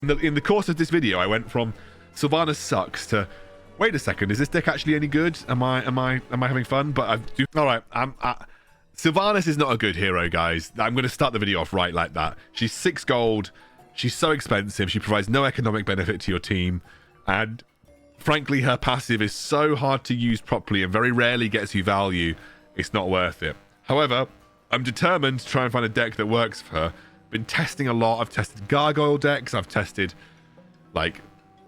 In the course of this video, I went from Sylvanas sucks to, wait a second, is this deck actually any good? Am I having fun? But all right, Sylvanas is not a good hero, guys. I'm going to start the video off right like that. She's 6 gold. She's so expensive. She provides no economic benefit to your team. And frankly, her passive is so hard to use properly and very rarely gets you value. It's not worth it. However, I'm determined to try and find a deck that works for her. Been testing a lot. I've tested gargoyle decks. I've tested, like,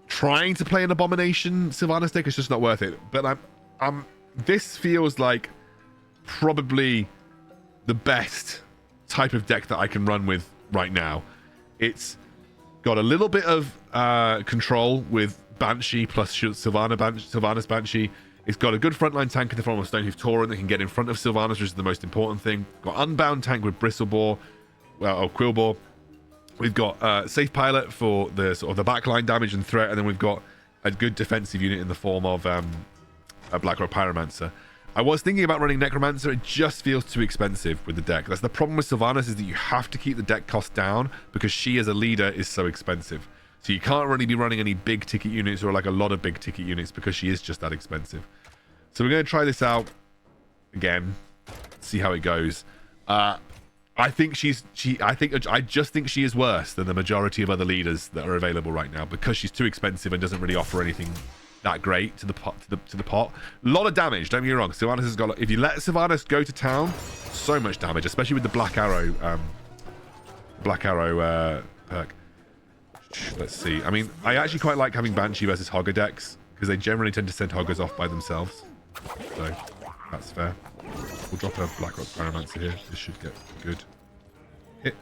trying to play an abomination Sylvanas deck. It's just not worth it. But this feels like probably the best type of deck that I can run with right now. It's got a little bit of control with Banshee plus Sylvanas Banshee. It's got a good frontline tank in the form of Stonehoof Tauren that can get in front of Sylvanas, which is the most important thing. Got unbound tank with Bristleboar, or Quillboar. We've got safe pilot for the sort of the backline damage and threat, and then we've got a good defensive unit in the form of a Blackrock Pyromancer. I was thinking about running Necromancer. It just feels too expensive with the deck. That's the problem with Sylvanas, is that you have to keep the deck cost down because she as a leader is so expensive. So you can't really be running any big ticket units or like a lot of big ticket units because she is just that expensive. So we're going to try this out again, see how it goes. I think I just think she is worse than the majority of other leaders that are available right now because she's too expensive and doesn't really offer anything that great to the pot. A lot of damage, don't get me wrong. Sylvanas has got, if you let Sylvanas go to town, so much damage, especially with the Black Arrow perk. Let's see. I mean, I actually quite like having Banshee versus Hogger decks because they generally tend to send Hoggers off by themselves. So that's fair. We'll drop a Blackrock Pyromancer here. This should get a good hit.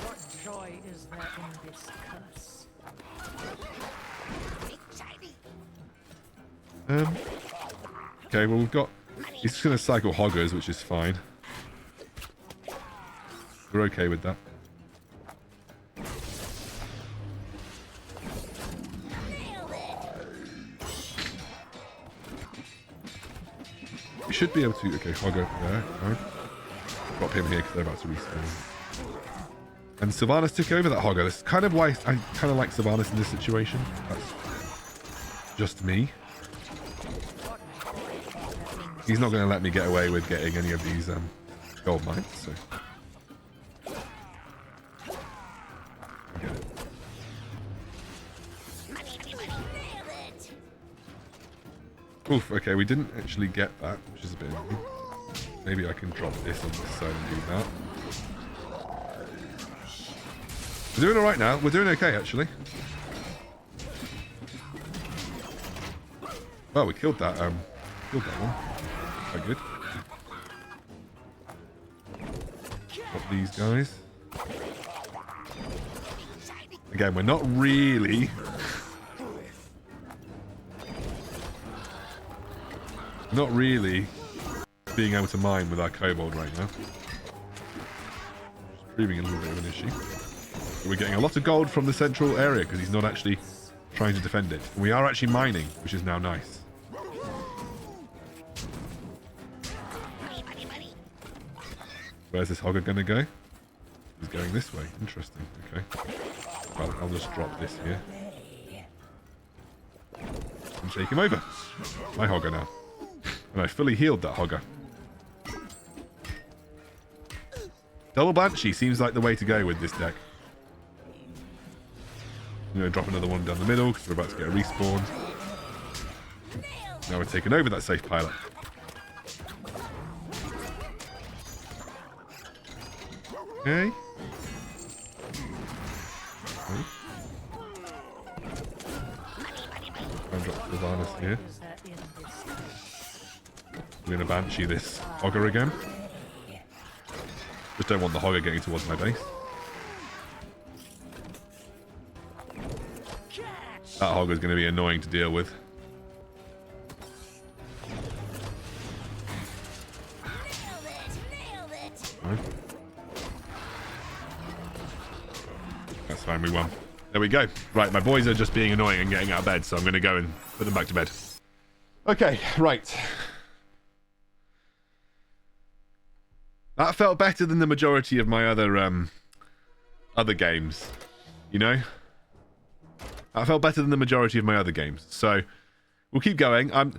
What joy is there in this curse? Okay, well, we've got... He's just going to cycle Hoggers, which is fine. We're okay with that. We should be able to... Okay, Hogger there. Fine. Drop him here because they're about to respawn. And Sylvanas took over that Hogger. That's kind of why I kind of like Sylvanas in this situation. That's just me. He's not going to let me get away with getting any of these gold mines, so... Oof, okay, we didn't actually get that, which is a bit annoying. Maybe I can drop this on this side and do that. We're doing alright now. We're doing okay, actually. Well, we killed that one. Quite good. Got these guys. Again, we're not really... being able to mine with our kobold right now. Just proving a little bit of an issue. But we're getting a lot of gold from the central area because he's not actually trying to defend it. And we are actually mining, which is now nice. Where's this Hogger going to go? He's going this way. Interesting. Okay. Well, I'll just drop this here. And take him over. My Hogger now. And I fully healed that Hogger. Double Banshee seems like the way to go with this deck. I'm going to drop another one down the middle because we're about to get a respawn. Now we're taking over that safe pilot. Okay. I'll drop Sylvanas here. We're going to Banshee this Hogger again. Just don't want the Hogger getting towards my base. That Hogger's going to be annoying to deal with. Right. That's fine, we won. There we go. Right, my boys are just being annoying and getting out of bed, so I'm going to go and put them back to bed. Okay, right. That felt better than the majority of my other games, you know? That felt better than the majority of my other games. So, we'll keep going. I'm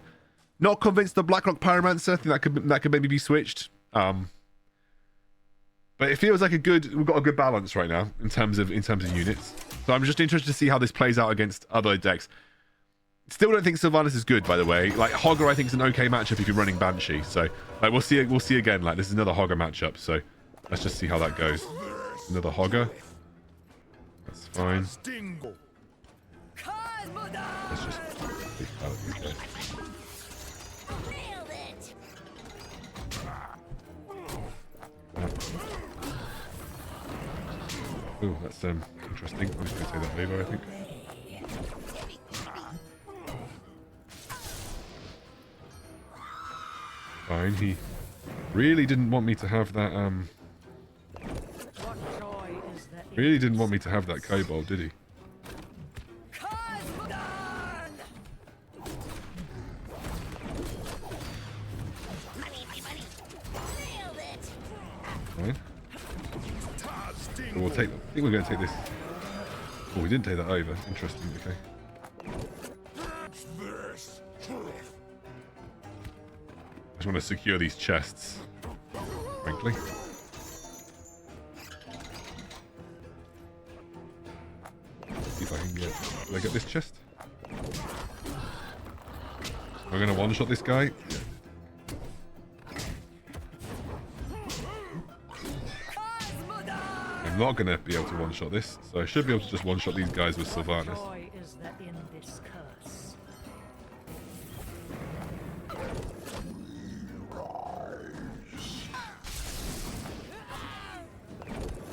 not convinced the Blackrock Pyromancer. I think that could maybe be switched. But it feels like we've got a good balance right now in terms of units. So I'm just interested to see how this plays out against other decks. Still don't think Sylvanas is good, by the way. Like, Hogger I think is an okay matchup if you're running Banshee. So like, we'll see again. Like, this is another Hogger matchup. So let's just see how that goes. Another Hogger. That's fine. Let's just take out these guys. Oh, that's interesting. I'm just going to take that over, I think. Fine, he really didn't want me to have that, really didn't want me to have that kobold, did he? Fine. So we'll take, I think we're going to take this. Oh, we didn't take that over. Interesting, okay. I just want to secure these chests, frankly. See if I can get... Did I get this chest? Am I going to one-shot this guy? Yeah. I'm not going to be able to one-shot this, so I should be able to just one-shot these guys with Sylvanas.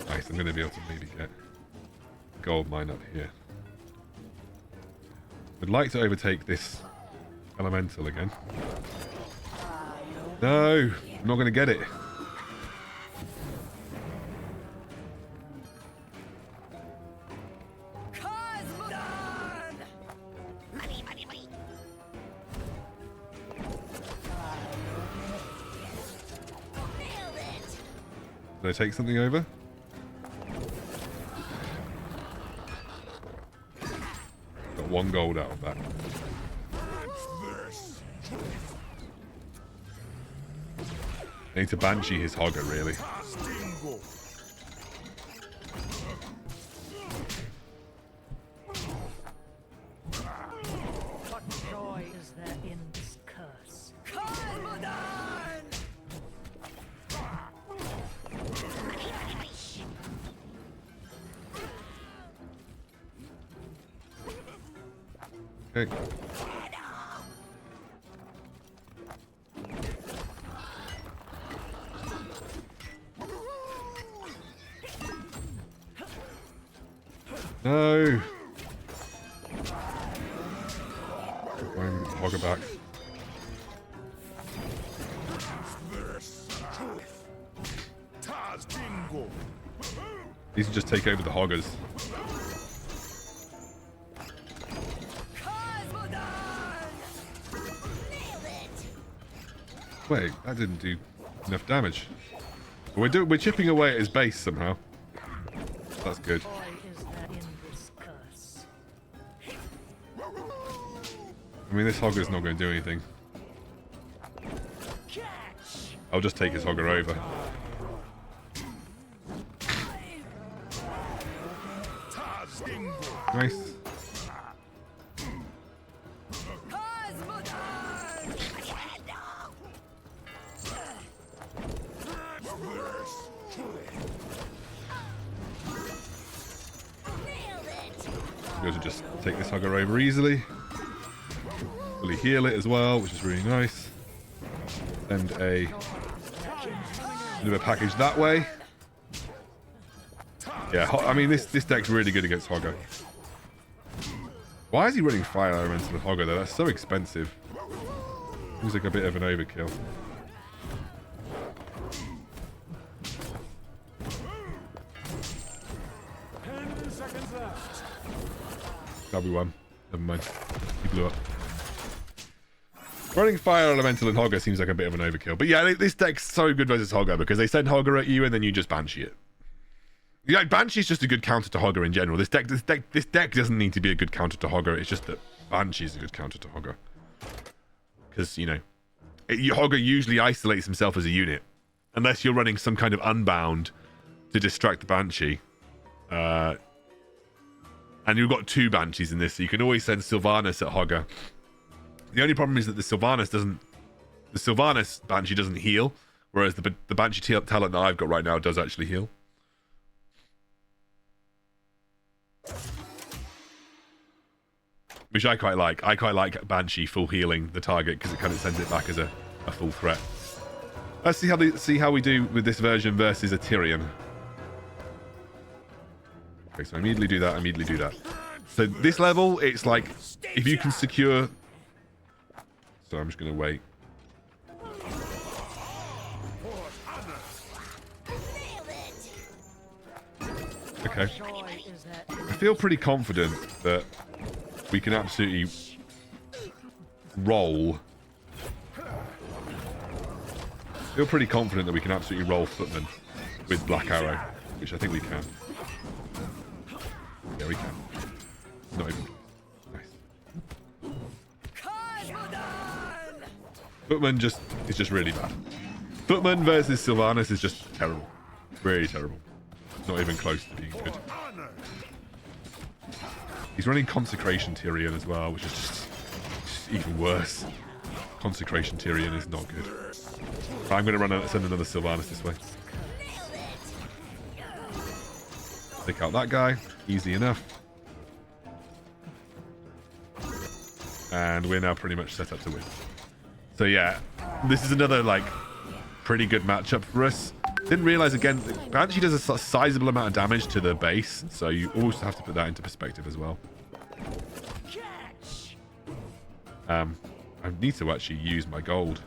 Nice, I'm going to be able to maybe get gold mine up here. I'd like to overtake this elemental again. No, I'm not going to get it. Did I take something over? Got 1 gold out of that. I need to Banshee his Hogger, really. What joy is there in this curse? Okay. No. I'm Hogger back. These just take over the Hoggers. Wait, that didn't do enough damage. We're chipping away at his base somehow. That's good. I mean, this Hogger's not going to do anything. I'll just take his Hogger over. Nice. Go to just take this Hogger over easily. Fully heal it as well, which is really nice. Send a bit of a package that way. Yeah, I mean this deck's really good against Hogger. Why is he running Fire Elemental with Hogger though? That's so expensive. Seems like a bit of an overkill. That'll be one. Never mind. He blew up. Running Fire Elemental and Hogger seems like a bit of an overkill. But yeah, this deck's so good versus Hogger because they send Hogger at you and then you just Banshee it. Yeah, Banshee's just a good counter to Hogger in general. This deck doesn't need to be a good counter to Hogger. It's just that Banshee's a good counter to Hogger. Because, you know, Hogger usually isolates himself as a unit. Unless you're running some kind of Unbound to distract the Banshee. And you've got 2 Banshees in this, so you can always send Sylvanas at Hogger. The only problem is that the Sylvanas Banshee doesn't heal, whereas the Banshee talent that I've got right now does actually heal. Which I quite like. I quite like Banshee full healing the target because it kind of sends it back as a full threat. Let's see how we do with this version versus a Tirion. Okay, so I immediately do that, immediately do that. So this level, it's like, if you can secure... So I'm just going to wait. Okay. I feel pretty confident that we can absolutely roll. I feel pretty confident that we can absolutely roll Footman with Black Arrow, which I think we can. Yeah, we can. Not even. Nice. Footman is just really bad. Footman versus Sylvanas is just terrible. Really terrible. Not even close to being good. He's running Consecration Tirion as well, which is just even worse. Consecration Tirion is not good. I'm going to send another Sylvanas this way. Take out that guy. Easy enough. And we're now pretty much set up to win. So yeah, this is another like pretty good matchup for us. Didn't realize again, Banshee does a sizable amount of damage to the base, so you also have to put that into perspective as well. I need to actually use my gold.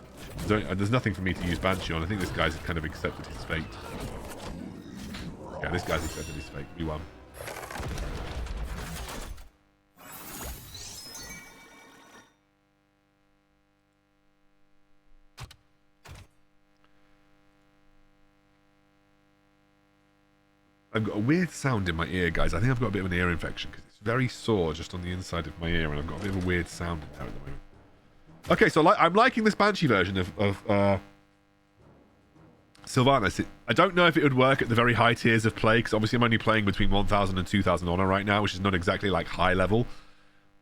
There's nothing for me to use Banshee on. I think this guy's kind of accepted his fate. Yeah, this guy's accepted his fate. We won. I've got a weird sound in my ear, guys. I think I've got a bit of an ear infection because it's very sore just on the inside of my ear, and I've got a bit of a weird sound in there at the moment. Okay, so I'm liking this Banshee version of Sylvanas. I don't know if it would work at the very high tiers of play, because obviously I'm only playing between 1,000 and 2,000 honor right now, which is not exactly like high level.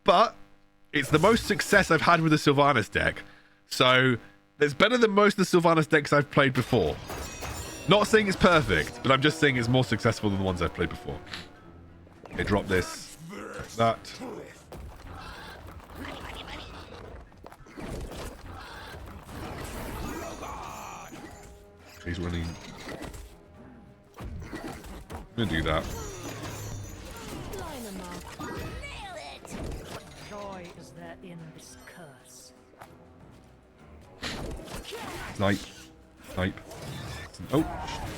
But it's the most success I've had with the Sylvanas deck. So it's better than most of the Sylvanas decks I've played before. Not saying it's perfect, but I'm just saying it's more successful than the ones I've played before. Okay, drop this. That. He's running. I'm gonna do that. Joy is there in this curse. Snipe. Snipe. Oh,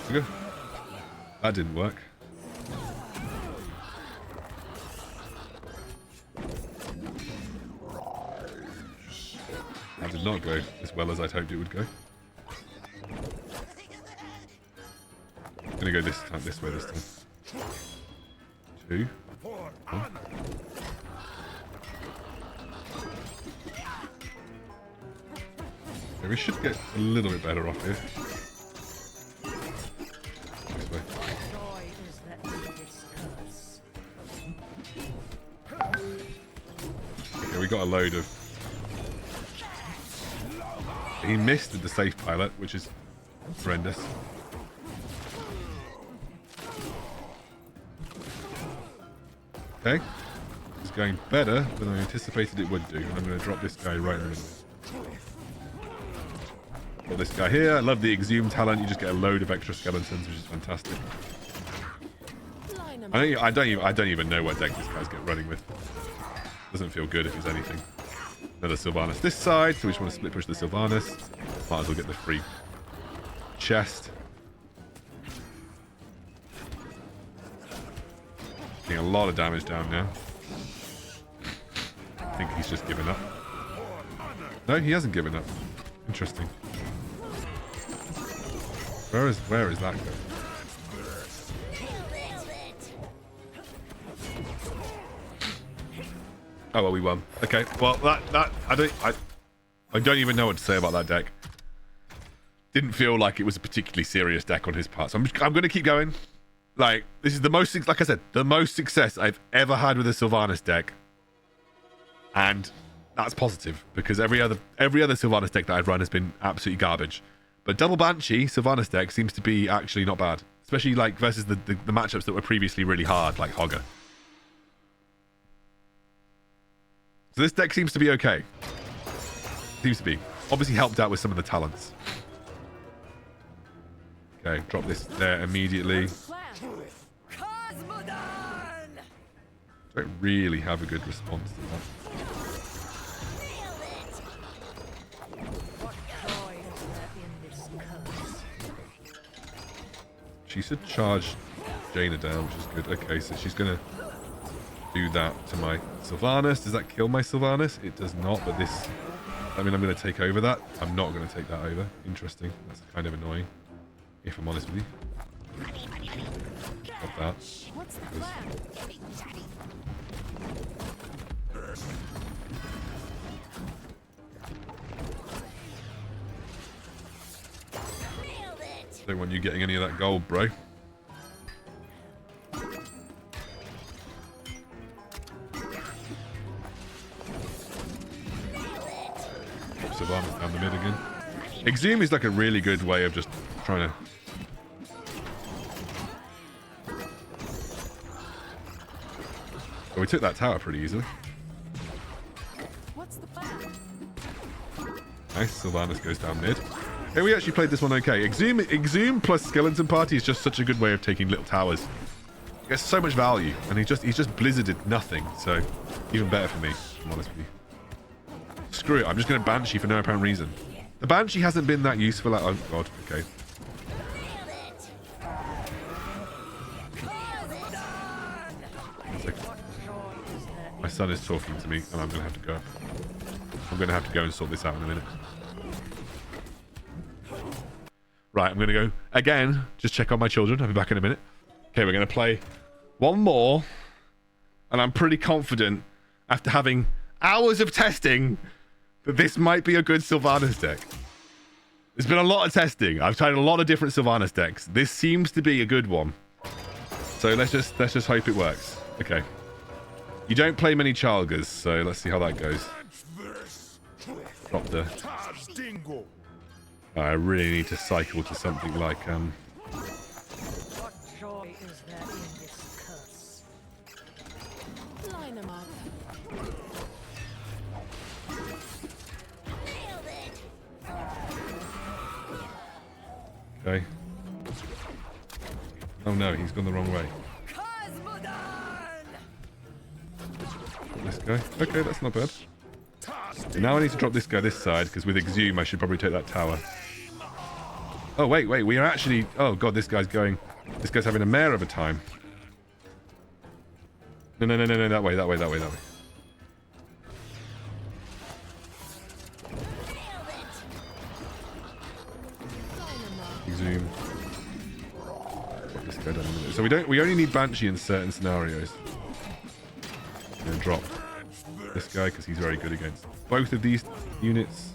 sugar. That didn't work. That did not go as well as I'd hoped it would go. I'm gonna go this time, this way this time. 2. 1. Okay, we should get a little bit better off here. This way. Joy is there in this curse. Okay, we got a load of... He missed with the safe pilot, which is horrendous. Okay, it's going better than I anticipated it would do, and I'm going to drop this guy right in the middle. Got this guy here. I love the Exhume talent. You just get a load of extra skeletons, which is fantastic. I don't even know what deck this guy's running with. Doesn't feel good if it's anything. Another Sylvanas this side, so we just want to split push the Sylvanas. Might as well get the free chest. Getting a lot of damage down now. I think he's just given up. No, he hasn't given up. Interesting. Where is that going? Oh well, we won. Okay, well that I don't even know what to say about that deck. Didn't feel like it was a particularly serious deck on his part. So I'm going to keep going. Like, this is the most, like I said, the most success I've ever had with a Sylvanas deck. And that's positive, because every other Sylvanas deck that I've run has been absolutely garbage. But double Banshee Sylvanas deck seems to be actually not bad, especially like versus the matchups that were previously really hard, like Hogger. So this deck seems to be okay. Seems to be. Obviously helped out with some of the talents. Okay, drop this there immediately. Don't really have a good response to that. She should charge Jaina down, which is good. Okay, so she's going to do that to my Sylvanas. Does that kill my Sylvanas? It does not, but this... I mean, I'm going to take over that. I'm not going to take that over. Interesting. That's kind of annoying, if I'm honest with you. Got that. Don't want you getting any of that gold, bro. Sylvanas down the mid again. Exhume is like a really good way of just trying to... Oh, we took that tower pretty easily. What's the plan? Nice, Sylvanas goes down mid. Hey, we actually played this one okay. Exhume plus Skeleton Party is just such a good way of taking little towers. He gets so much value, and he's just blizzarded nothing, so even better for me, if I'm honest with you. Screw it, I'm just going to Banshee for no apparent reason. The Banshee hasn't been that useful at... Oh, God, okay. My son is talking to me, and I'm going to have to go. I'm going to have to go and sort this out in a minute. Right, I'm going to go again, just check on my children. I'll be back in a minute. Okay, we're going to play one more, and I'm pretty confident, after having hours of testing, that this might be a good Sylvanas deck. There's been a lot of testing. I've tried a lot of different Sylvanas decks. This seems to be a good one. So let's just hope it works. Okay. You don't play many Charlgas, so let's see how that goes. Drop the... I really need to cycle to something like What joy is there in this curse? Line them up. Okay. Oh no, he's gone the wrong way. This guy. Okay, that's not bad. And now I need to drop this guy this side, because with Exhume I should probably take that tower. Oh, wait, we are actually... Oh, God, this guy's going... This guy's having a mare of a time. No, that way. Exhume. Drop this guy down a minute. So we only need Banshee in certain scenarios. I'm going to drop this guy, because he's very good against both of these units.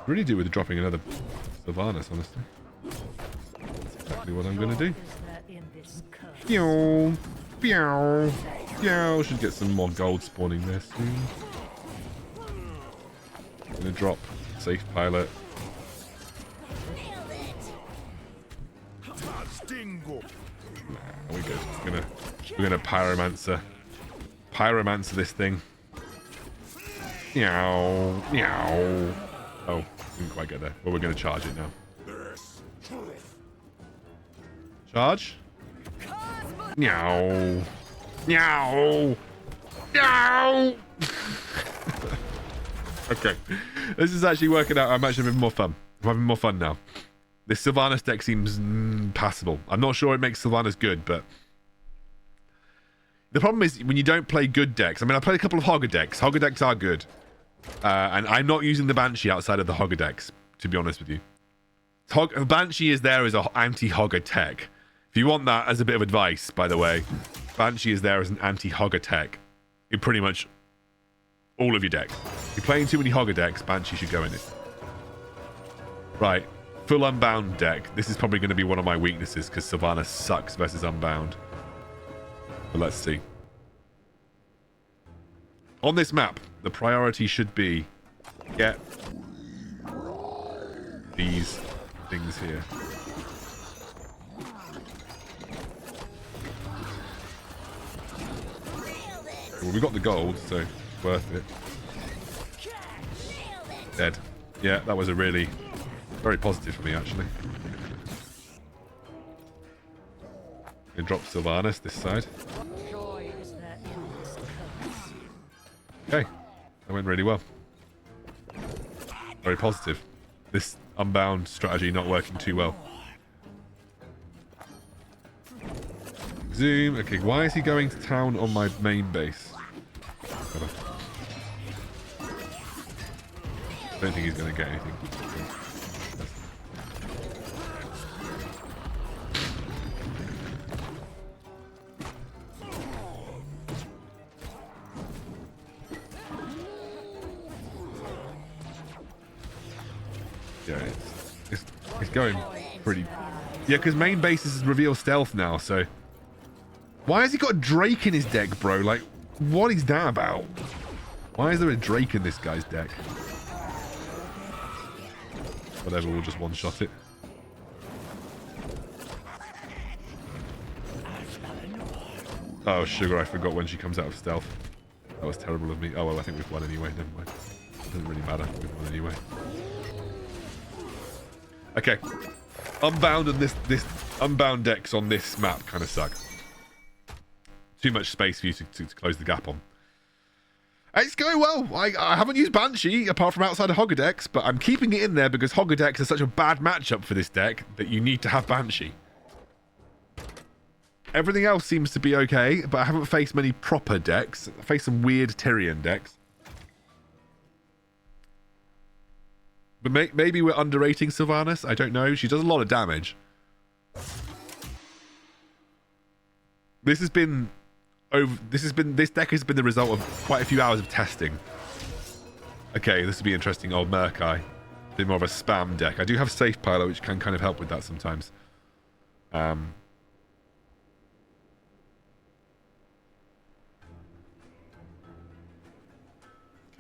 Really do with dropping another Sylvanas, honestly. That's exactly what I'm going to do. Pew, pew, pew. Should get some more gold spawning there soon. I'm going to drop Safe Pilot. Nah, we good. We're gonna pyromancer this thing. Meow, meow. Oh, didn't quite get there. Well, we're gonna charge it now. Charge. Meow, meow, meow. Okay, this is actually working out. I'm actually having more fun. I'm having more fun now. This Sylvanas deck seems passable. I'm not sure it makes Sylvanas good, but The problem is when you don't play good decks. I mean, I played a couple of Hogger decks. Hogger decks are good. And I'm not using the Banshee outside of the Hogger decks, to be honest with you. Banshee is there as an anti-Hogger tech. If you want that as a bit of advice, by the way, Banshee is there as an anti-Hogger tech in pretty much all of your decks. If you're playing too many Hogger decks, Banshee should go in it. Right. Full Unbound deck. This is probably going to be one of my weaknesses because Sylvanas sucks versus Unbound. But let's see. On this map, the priority should be get these things here. Well, we got the gold, so worth it. Dead. Yeah, that was a really very positive for me, actually. And drop Sylvanas this side. Okay, that went really well. Very positive. This Unbound strategy not working too well. Zoom. Okay, why is he going to town on my main base? I don't think he's going to get anything. Yeah, it's going pretty... Yeah, because main base is reveal stealth now, so... Why has he got a Drake in his deck, bro? Like, what is that about? Why is there a Drake in this guy's deck? Whatever, we'll just one-shot it. Oh, sugar, I forgot when she comes out of stealth. That was terrible of me. Oh, well, I think we've won anyway. Never mind. Doesn't really matter. We've won anyway. Okay. Unbound and this Unbound decks on this map kind of suck. Too much space for you to close the gap on. It's going well. I haven't used Banshee apart from outside of Hogger decks, but I'm keeping it in there because Hogger decks are such a bad matchup for this deck that you need to have Banshee. Everything else seems to be okay, but I haven't faced many proper decks. I faced some weird Tirion decks. But maybe we're underrating Sylvanas. I don't know. She does a lot of damage. This deck has been the result of quite a few hours of testing. Okay, this will be interesting. Oh, Murk-Eye. A bit more of a spam deck. I do have Safe Pilot, which can kind of help with that sometimes. Okay,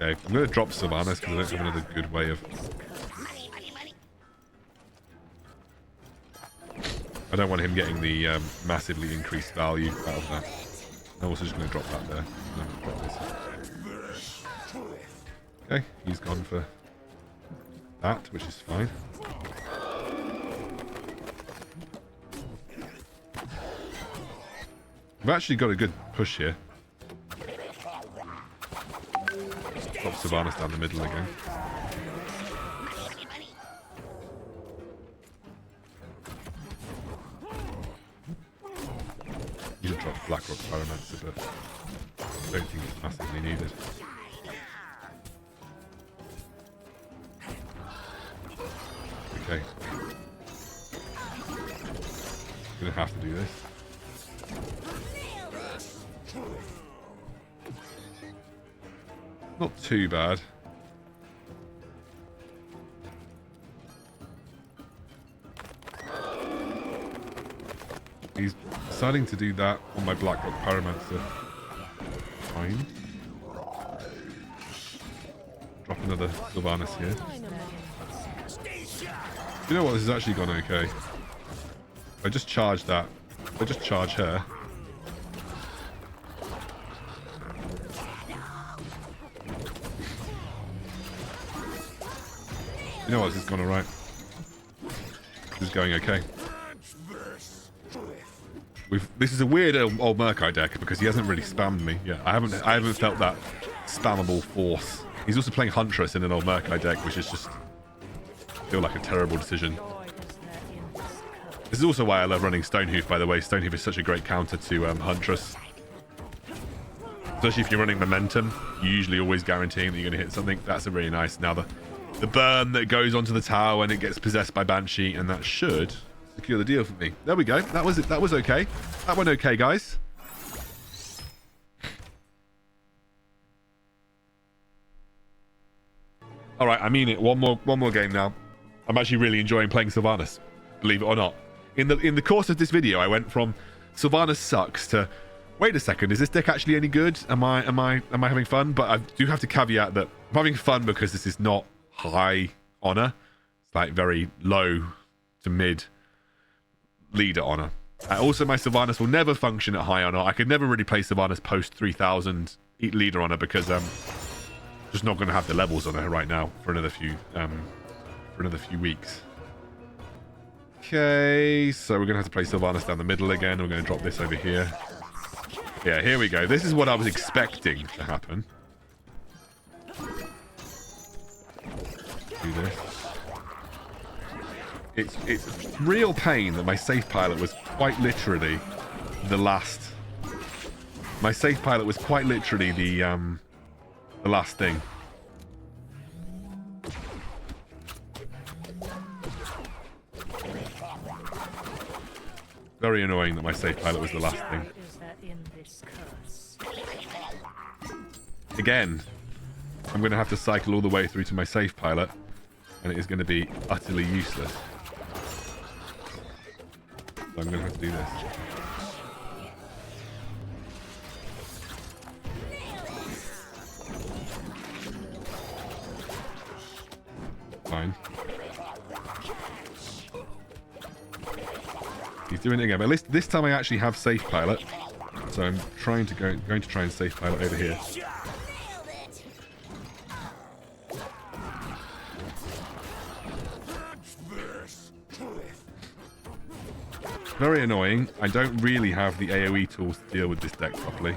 I'm going to drop Sylvanas because I don't have another good way of... I don't want him getting the massively increased value out of that. I'm also just going to drop that there. Drop this. Okay, he's gone for that, which is fine. We've actually got a good push here. Drop Sylvanas down the middle again. You should drop Blackrock Pyromancer, but I don't think it's massively needed. Okay. Gonna have to do this. Not too bad. He's deciding to do that on my Blackrock Pyromancer. Fine. Drop another Sylvanas here. You know what? This has actually gone okay. I just charge that. I just charge her. You know what? This has gone alright. This is going okay. This is a weird old Murk-Eye deck because he hasn't really spammed me. Yeah, I haven't felt that spammable force. He's also playing Huntress in an old Murk-Eye deck, which is just feel like a terrible decision. This is also why I love running Stonehoof, by the way. Stonehoof is such a great counter to Huntress. Especially if you're running momentum, you're usually always guaranteeing that you're going to hit something. That's a really nice. Now the burn that goes onto the tower when it gets possessed by Banshee, and that should secure the deal for me. There we go. That was it. That was okay. That went okay, guys. All right, I mean it. One more game now. I'm actually really enjoying playing Sylvanas, believe it or not. In the course of this video, I went from Sylvanas sucks to, wait a second, is this deck actually any good? Am I having fun? But I do have to caveat that I'm having fun because this is not high honor. It's like very low to mid leader honor. Also, my Sylvanas will never function at high honor. I could never really play Sylvanas post 3000 leader honor because just not going to have the levels on her right now for another few weeks. Okay, so we're going to have to play Sylvanas down the middle again. We're going to drop this over here. Yeah, here we go. This is what I was expecting to happen. Do this. It's real pain that my safe pilot was quite literally the last. My safe pilot was quite literally the last thing. Very annoying that my safe pilot was the last thing. Again, I'm going to have to cycle all the way through to my safe pilot, and it is going to be utterly useless. So I'm going to have to do this. Fine. He's doing it again, but at least this time I actually have safe pilot, so I'm going to try and safe pilot over here. Very annoying. I don't really have the AoE tools to deal with this deck properly.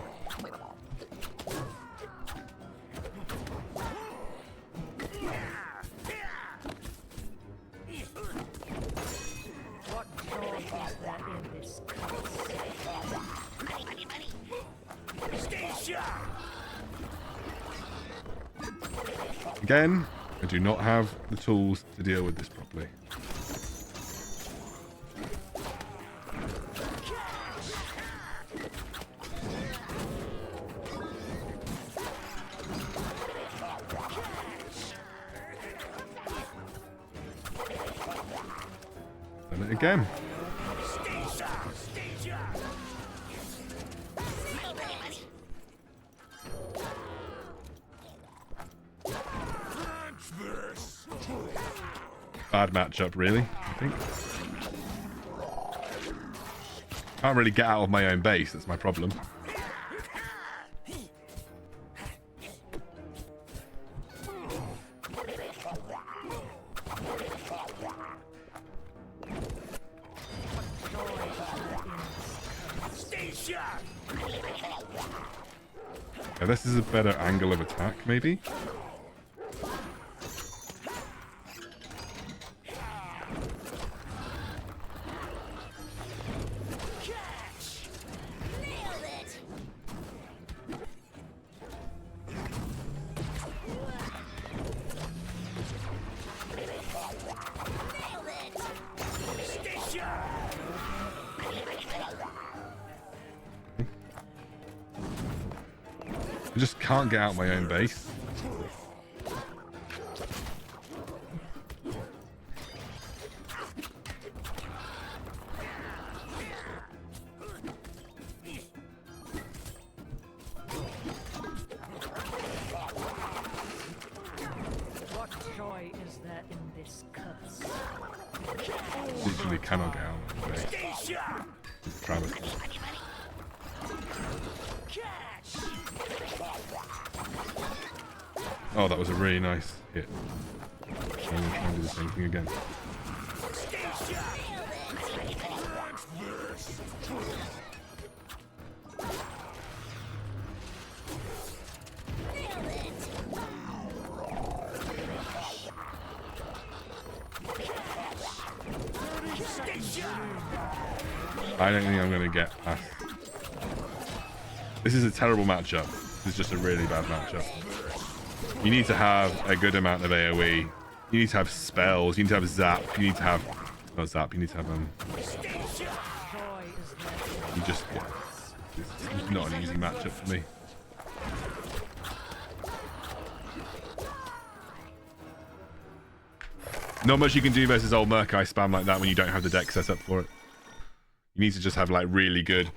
Again, I do not have the tools to deal with this properly. Done it again. Bad matchup, really, I think. Can't really get out of my own base, that's my problem. Yeah, this is a better angle of attack, maybe? I just can't get out my own base. What joy is there in this curse? Literally cannot get out of my base. It's a travesty. Oh, that was a really nice hit. I'm going to try and do the same thing again. I don't think I'm going to get past. This is a terrible matchup. This is just a really bad matchup. You need to have a good amount of AoE. You need to have spells. You need to have zap. You need to have... Not zap. You need to have... You just... Yeah, it's not an easy matchup for me. Not much you can do versus old Murk-Eye spam like that when you don't have the deck set up for it. You need to just have like really good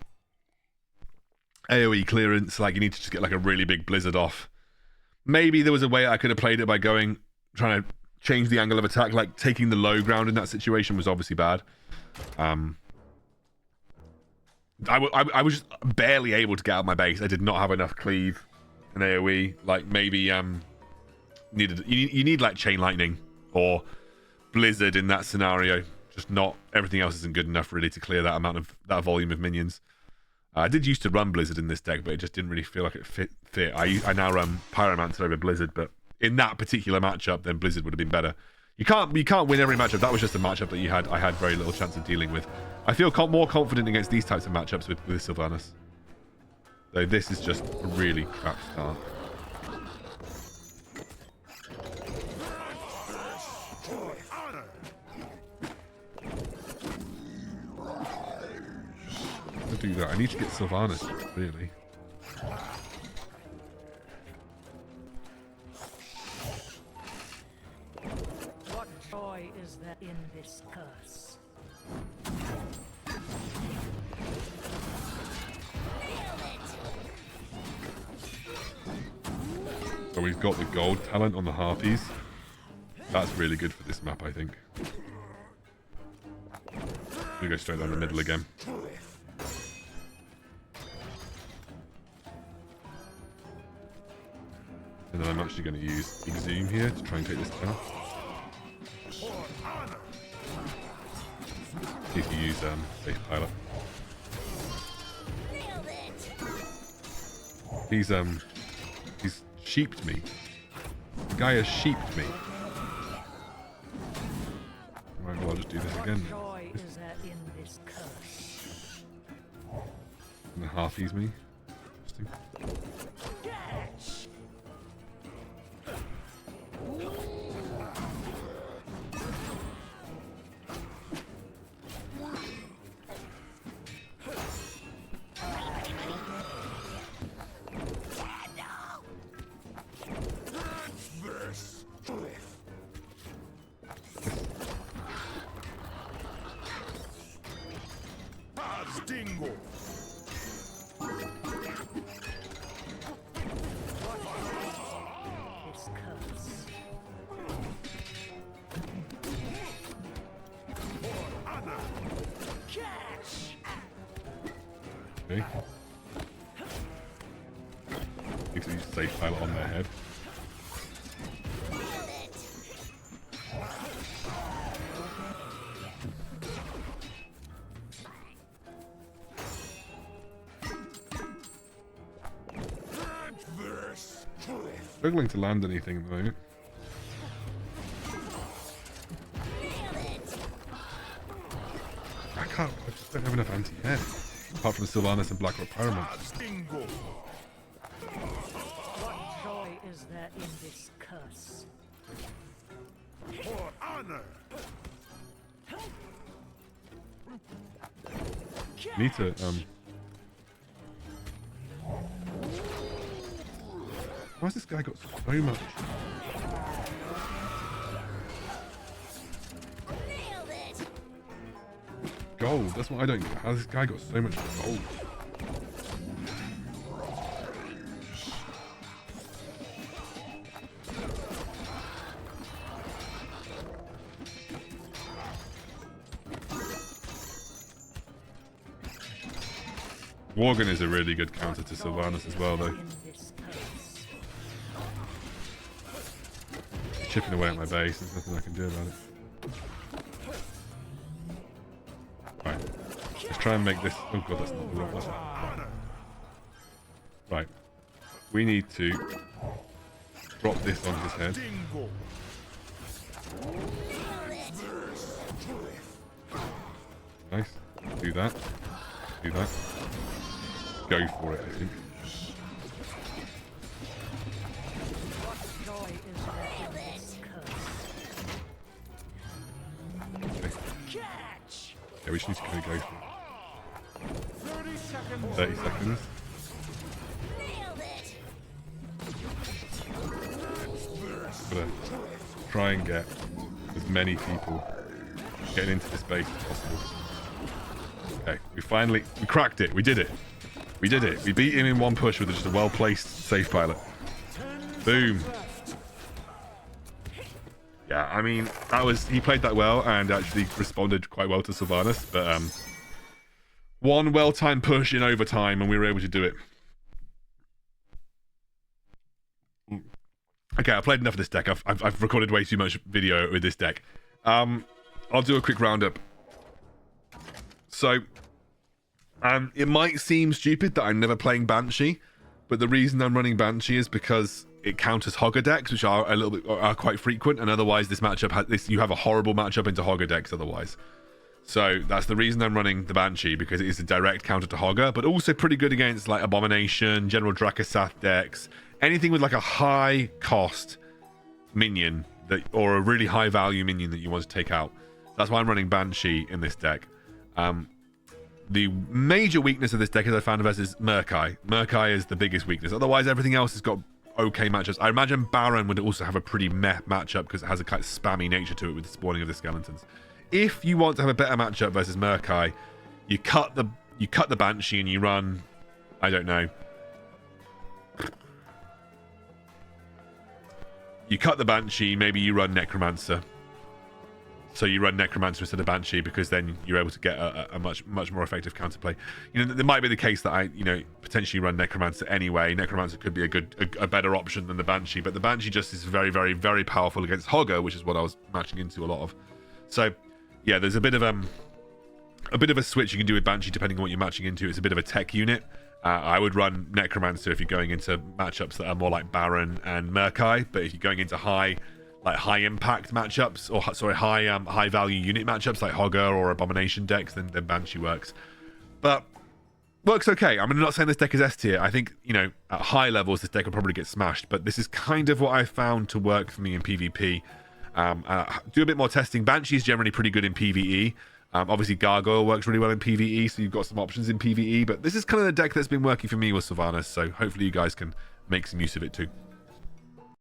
AoE clearance. Like you need to just get like a really big blizzard off. Maybe there was a way I could have played it by trying to change the angle of attack. Like taking the low ground in that situation was obviously bad. I was just barely able to get out of my base. I did not have enough cleave and AoE. Like maybe you need like chain lightning or blizzard in that scenario. Just not everything else isn't good enough really to clear that volume of minions. I did used to run blizzard in this deck, but it just didn't really feel like it fit. I now run pyromancer over blizzard, but in that particular matchup, then blizzard would have been better. You can't win every matchup. That was just a matchup that I had very little chance of dealing with. I feel more confident against these types of matchups with Sylvanas. Though this is just a really crap start. To do that, I need to get Sylvanas, really. What joy is there in this curse? So we've got the gold talent on the Harpies. That's really good for this map, I think. We go straight down the middle again. And then I'm actually going to use Exhume here to try and take this down. See if you use Safe Pilot. He's sheeped me. The guy has sheeped me. Right, well I'll just do this again. Joy is there in this curse? And the Harpies me. Interesting. Okay. Need to use Safe Pilot on their head. Struggling to land anything at the moment. I just don't have enough anti-air. Apart from Sylvanas and Blackrock Pyromancer. What joy is there in this curse? For honor. Need to why's this guy got so much? Gold, that's what I don't get. How's this guy got so much gold? Worgen is a really good counter to Sylvanas as well, though. Chipping away at my base, there's nothing I can do about it. Right, let's try and make this... Oh god, that's not the right button. Right, we need to drop this on his head. Nice, do that, do that. Go for it, I think. Okay, we just need to kind of go for 30 seconds. Gotta try and get as many people getting into this base as possible. Okay, we cracked it. We did it. We did it. We beat him in one push with just a well-placed safe pilot. Boom. Yeah, I mean, he played that well and actually responded quite well to Sylvanas, but one well-timed push in overtime and we were able to do it. Okay, I've played enough of this deck. I've recorded way too much video with this deck. I'll do a quick roundup. So, it might seem stupid that I'm never playing Banshee, but the reason I'm running Banshee is because it counters Hogger decks, which are quite frequent, and otherwise this matchup you have a horrible matchup into Hogger decks otherwise. So that's the reason I'm running the Banshee, because it is a direct counter to Hogger, but also pretty good against like Abomination, General Dracosath decks, anything with like a high cost minion or a really high value minion that you want to take out. That's why I'm running Banshee in this deck. The major weakness of this deck, as I found, is Murk-Eye. Murk-Eye is the biggest weakness. Otherwise, everything else has got okay matchups. I imagine Baron would also have a pretty meh matchup because it has a kind of spammy nature to it with the spawning of the skeletons. If you want to have a better matchup versus Murk-Eye, you cut the Banshee and you run, I don't know. You cut the Banshee, maybe you run Necromancer. So you run Necromancer instead of Banshee, because then you're able to get a much more effective counterplay. You know, there might be the case that I, potentially run Necromancer anyway. Necromancer could be a better option than the Banshee, but the Banshee just is very, very, very powerful against Hogger, which is what I was matching into a lot of. So, yeah, there's a bit of a switch you can do with Banshee depending on what you're matching into. It's a bit of a tech unit. I would run Necromancer if you're going into matchups that are more like Baron and Murk-Eye, but if you're going into high impact matchups, or sorry, high value unit matchups like Hogger or Abomination decks, then Banshee works. But works okay. I mean, I'm not saying this deck is S tier. I think, at high levels this deck will probably get smashed, but this is kind of what I found to work for me in PvP. Do a bit more testing. Banshee is generally pretty good in PvE. Obviously Gargoyle works really well in PvE, so you've got some options in PvE, but this is kind of the deck that's been working for me with Sylvanas, so hopefully you guys can make some use of it too.